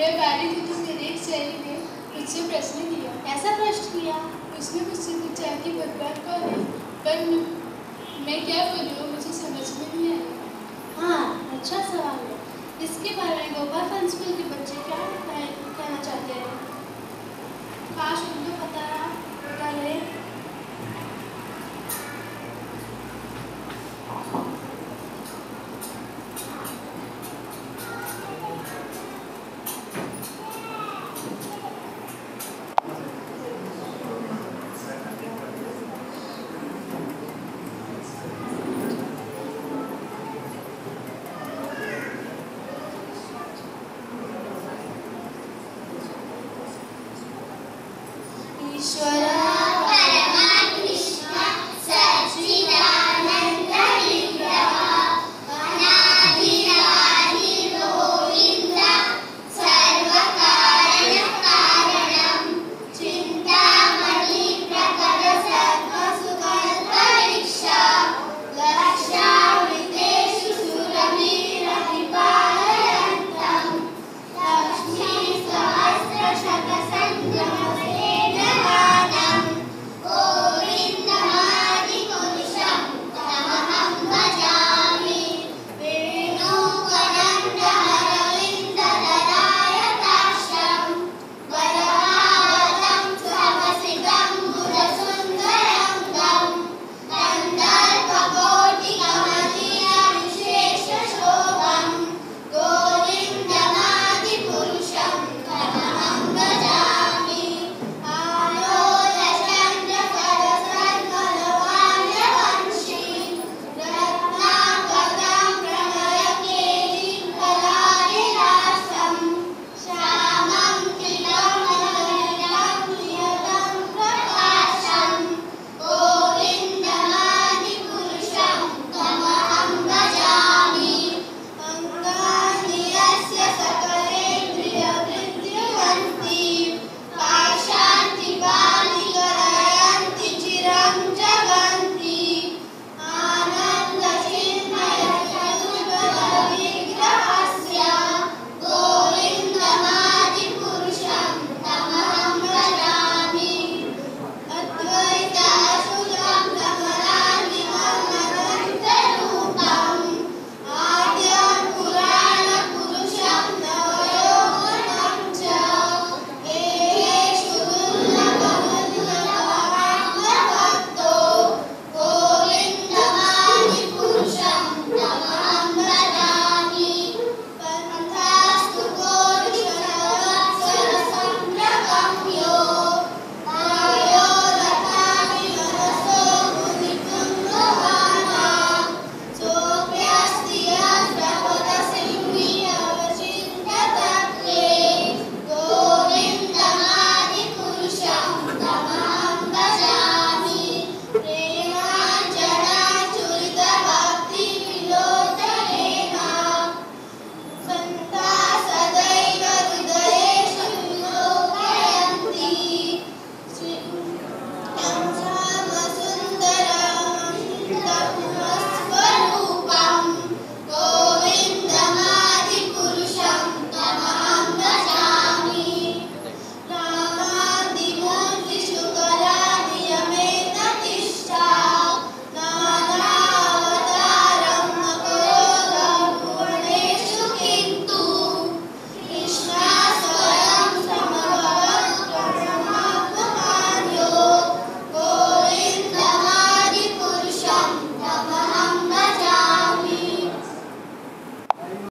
व्यापारी को तो मेरे एक सहेली ने मुझसे प्रश्न किया। ऐसा प्रश्न किया? उसने मुझसे पूछा कि भगवान कौन है, पर मैं क्या बोलूँ, मुझे समझ में नहीं आया। हाँ, अच्छा सवाल है। इसके बारे में गोपाल फन स्कूल के बच्चे क्या कहना चाहते हैं? काश उनको पता रहे। ईश्वर